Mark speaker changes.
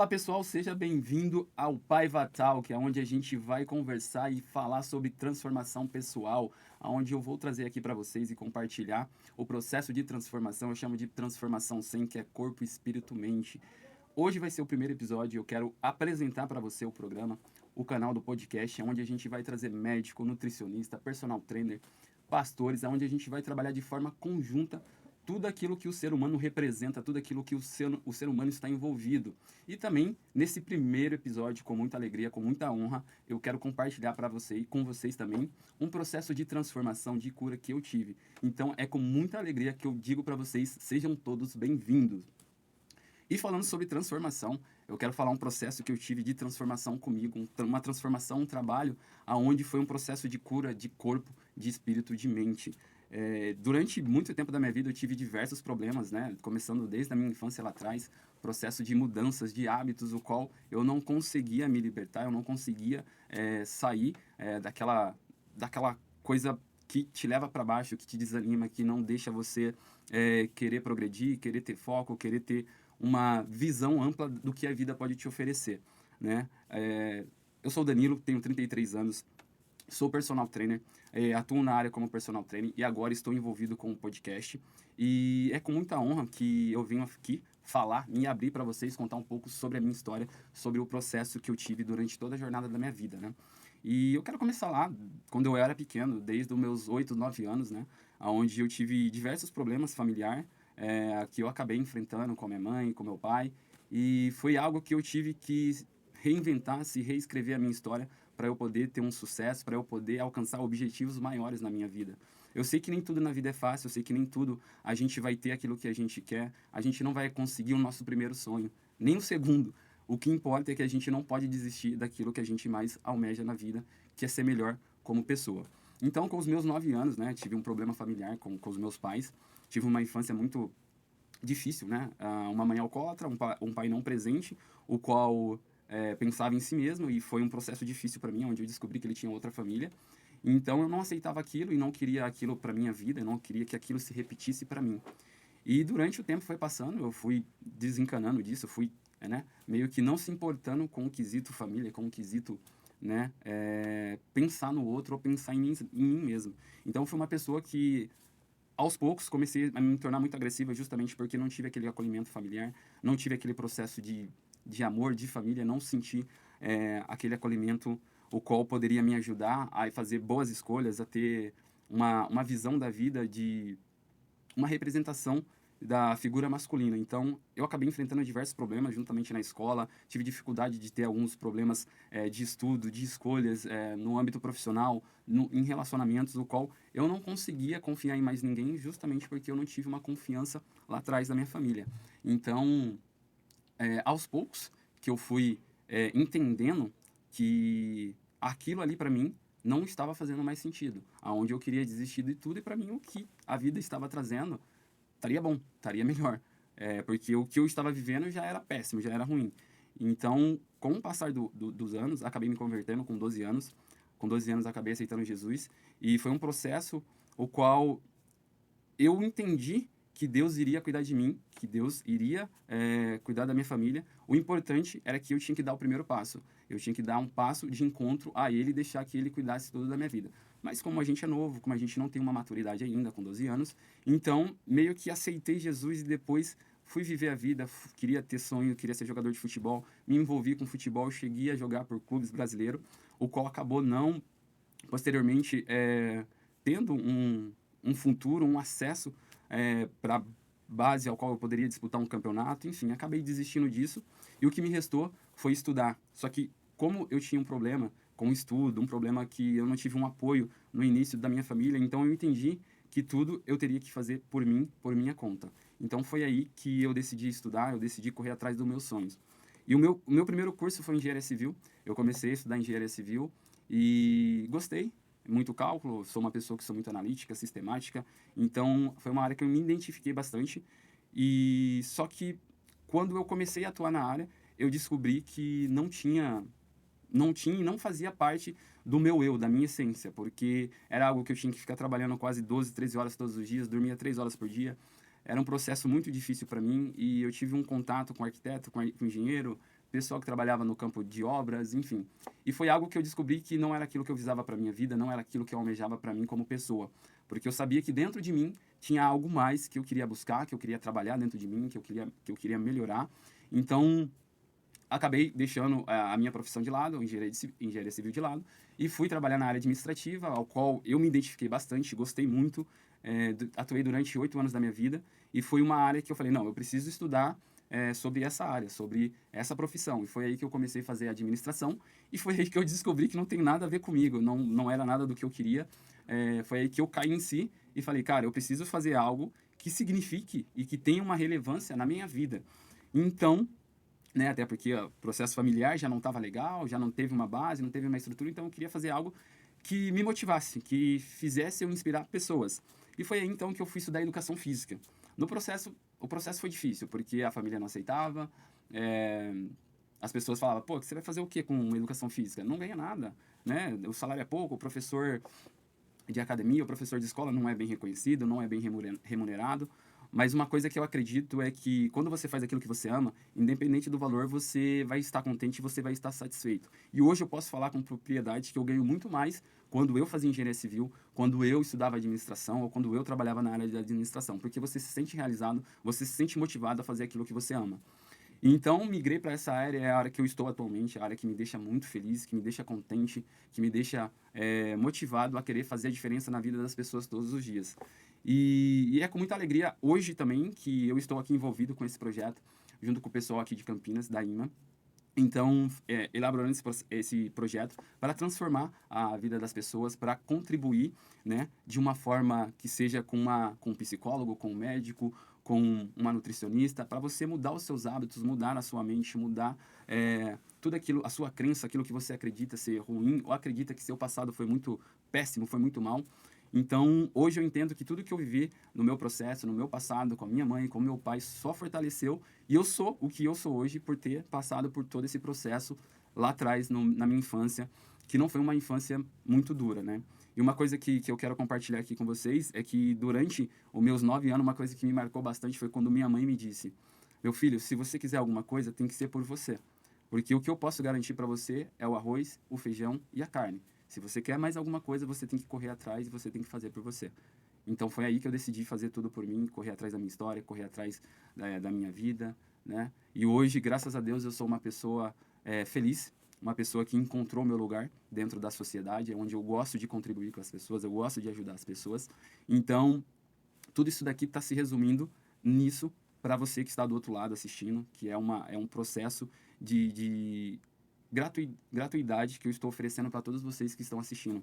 Speaker 1: Olá pessoal, seja bem-vindo ao Paiva Talk, onde a gente vai conversar e falar sobre transformação pessoal, onde eu vou trazer aqui para vocês e compartilhar o processo de transformação. Eu chamo de transformação 100, que é corpo, espírito, mente. Hoje vai ser o primeiro episódio, eu quero apresentar para você o programa, o canal do podcast, onde a gente vai trazer médico, nutricionista, personal trainer, pastores, onde a gente vai trabalhar de forma conjunta tudo aquilo que o ser humano representa, tudo aquilo que o ser humano está envolvido. E também, nesse primeiro episódio, com muita alegria, com muita honra, eu quero compartilhar para você e com vocês também um processo de transformação, de cura que eu tive. Então, é com muita alegria que eu digo para vocês, sejam todos bem-vindos. E falando sobre transformação, eu quero falar um processo que eu tive de transformação comigo, uma transformação, um trabalho, aonde foi um processo de cura de corpo, de espírito, de mente. Durante muito tempo da minha vida eu tive diversos problemas, né? Começando desde a minha infância lá atrás, processo de mudanças de hábitos, o qual eu não conseguia me libertar, eu não conseguia sair daquela coisa que te leva para baixo, que te desanima, que não deixa você querer progredir, querer ter foco, querer ter uma visão ampla do que a vida pode te oferecer, né? Eu sou o Danilo, tenho 33 anos, sou personal trainer, atuo na área como personal trainer e agora estou envolvido com o podcast. E é com muita honra que eu venho aqui falar, me abrir para vocês, contar um pouco sobre a minha história, sobre o processo que eu tive durante toda a jornada da minha vida, né? E eu quero começar lá, quando eu era pequeno, desde os meus 8, 9 anos, né? Onde eu tive diversos problemas familiares, que eu acabei enfrentando com a minha mãe, com meu pai. E foi algo que eu tive que reinventar, se reescrever a minha história para eu poder ter um sucesso, para eu poder alcançar objetivos maiores na minha vida. Eu sei que nem tudo na vida é fácil, eu sei que nem tudo a gente vai ter aquilo que a gente quer, a gente não vai conseguir o nosso primeiro sonho, nem o segundo. O que importa é que a gente não pode desistir daquilo que a gente mais almeja na vida, que é ser melhor como pessoa. Então, com os meus 9 anos, né, tive um problema familiar com os meus pais, tive uma infância muito difícil, né? Uma mãe alcoólatra, um pai não presente, o qual pensava em si mesmo, e foi um processo difícil para mim, onde eu descobri que ele tinha outra família. Então eu não aceitava aquilo e não queria aquilo para minha vida, eu não queria que aquilo se repetisse para mim. E durante o tempo foi passando, eu fui desencanando disso, eu fui, né, meio que não se importando com o quesito família, com o quesito, né, pensar no outro ou pensar em mim mesmo. Então foi uma pessoa que aos poucos comecei a me tornar muito agressiva justamente porque não tive aquele acolhimento familiar, não tive aquele processo de amor, de família, não senti aquele acolhimento o qual poderia me ajudar a fazer boas escolhas, a ter uma visão da vida, de uma representação da figura masculina. Então, eu acabei enfrentando diversos problemas juntamente na escola, tive dificuldade de ter alguns problemas de estudo, de escolhas no âmbito profissional, em relacionamentos, o qual eu não conseguia confiar em mais ninguém justamente porque eu não tive uma confiança lá atrás da minha família. Então, aos poucos que eu fui entendendo que aquilo ali para mim não estava fazendo mais sentido, aonde eu queria desistir de tudo e para mim o que a vida estava trazendo estaria bom, estaria melhor, porque o que eu estava vivendo já era péssimo, já era ruim. Então, com o passar dos anos, acabei me convertendo com 12 anos. Com 12 anos acabei aceitando Jesus e foi um processo o qual eu entendi que Deus iria cuidar de mim, que Deus iria cuidar da minha família. O importante era que eu tinha que dar o primeiro passo. Eu tinha que dar um passo de encontro a Ele e deixar que Ele cuidasse tudo da minha vida. Mas como a gente é novo, como a gente não tem uma maturidade ainda, com 12 anos, então meio que aceitei Jesus e depois fui viver a vida, queria ter sonho, queria ser jogador de futebol, me envolvi com futebol, cheguei a jogar por clubes brasileiros, o qual acabou não, posteriormente, tendo um futuro, um acesso para base ao qual eu poderia disputar um campeonato, enfim, acabei desistindo disso e o que me restou foi estudar. Só que como eu tinha um problema com o estudo, um problema que eu não tive um apoio no início da minha família, então eu entendi que tudo eu teria que fazer por mim, por minha conta. Então foi aí que eu decidi estudar, eu decidi correr atrás dos meus sonhos. E o meu primeiro curso foi engenharia civil. Eu comecei a estudar engenharia civil e gostei, muito cálculo, sou uma pessoa que sou muito analítica, sistemática, então foi uma área que eu me identifiquei bastante. E só que quando eu comecei a atuar na área, eu descobri que não tinha e não fazia parte do meu eu, da minha essência, porque era algo que eu tinha que ficar trabalhando quase 12, 13 horas todos os dias, dormia 3 horas por dia. Era um processo muito difícil para mim e eu tive um contato com arquiteto, com engenheiro, pessoal que trabalhava no campo de obras, enfim. E foi algo que eu descobri que não era aquilo que eu visava para minha vida, não era aquilo que eu almejava para mim como pessoa, porque eu sabia que dentro de mim tinha algo mais que eu queria buscar, que eu queria trabalhar dentro de mim, que eu queria melhorar. Então, acabei deixando a minha profissão de lado, engenharia civil de lado, e fui trabalhar na área administrativa, ao qual eu me identifiquei bastante, gostei muito, atuei durante 8 anos da minha vida, e foi uma área que eu falei, não, eu preciso estudar sobre essa área, sobre essa profissão. E foi aí que eu comecei a fazer administração, e foi aí que eu descobri que não tem nada a ver comigo, não era nada do que eu queria. Foi aí que eu caí em si e falei, cara, eu preciso fazer algo que signifique e que tenha uma relevância na minha vida. Então, né, até porque o processo familiar já não estava legal, já não teve uma base, não teve uma estrutura, então eu queria fazer algo que me motivasse, que fizesse eu inspirar pessoas. E foi aí então que eu fui estudar educação física. No processo, o processo foi difícil, porque a família não aceitava, é, as pessoas falavam, pô, você vai fazer o quê com educação física? Não ganha nada, né? O salário é pouco, o professor de academia, o professor de escola não é bem reconhecido, não é bem remunerado. Mas uma coisa que eu acredito é que quando você faz aquilo que você ama, independente do valor, você vai estar contente e você vai estar satisfeito. E hoje eu posso falar com propriedade que eu ganho muito mais quando eu fazia engenharia civil, quando eu estudava administração ou quando eu trabalhava na área de administração, porque você se sente realizado, você se sente motivado a fazer aquilo que você ama. Então, migrei para essa área, é a área que eu estou atualmente, a área que me deixa muito feliz, que me deixa contente, que me deixa motivado a querer fazer a diferença na vida das pessoas todos os dias. E é com muita alegria hoje também que eu estou aqui envolvido com esse projeto, junto com o pessoal aqui de Campinas, da IMA. Então, elaborando esse projeto para transformar a vida das pessoas, para contribuir, né, de uma forma que seja com um psicólogo, com um médico, com uma nutricionista, para você mudar os seus hábitos, mudar a sua mente, mudar tudo aquilo, a sua crença, aquilo que você acredita ser ruim ou acredita que seu passado foi muito péssimo, foi muito mal. Então, hoje eu entendo que tudo que eu vivi no meu processo, no meu passado, com a minha mãe, com o meu pai, só fortaleceu. E eu sou o que eu sou hoje por ter passado por todo esse processo lá atrás, na minha infância, que não foi uma infância muito dura, né? E uma coisa que eu quero compartilhar aqui com vocês é que durante os meus 9 anos, uma coisa que me marcou bastante foi quando minha mãe me disse: meu filho, se você quiser alguma coisa, tem que ser por você. Porque o que eu posso garantir para você é o arroz, o feijão e a carne. Se você quer mais alguma coisa, você tem que correr atrás e você tem que fazer por você. Então foi aí que eu decidi fazer tudo por mim, correr atrás da minha história, correr atrás da minha vida, né? E hoje, graças a Deus, eu sou uma pessoa feliz, uma pessoa que encontrou meu lugar dentro da sociedade, onde eu gosto de contribuir com as pessoas, eu gosto de ajudar as pessoas. Então, tudo isso daqui está se resumindo nisso para você que está do outro lado assistindo, que é um processo de gratuidade que eu estou oferecendo para todos vocês que estão assistindo.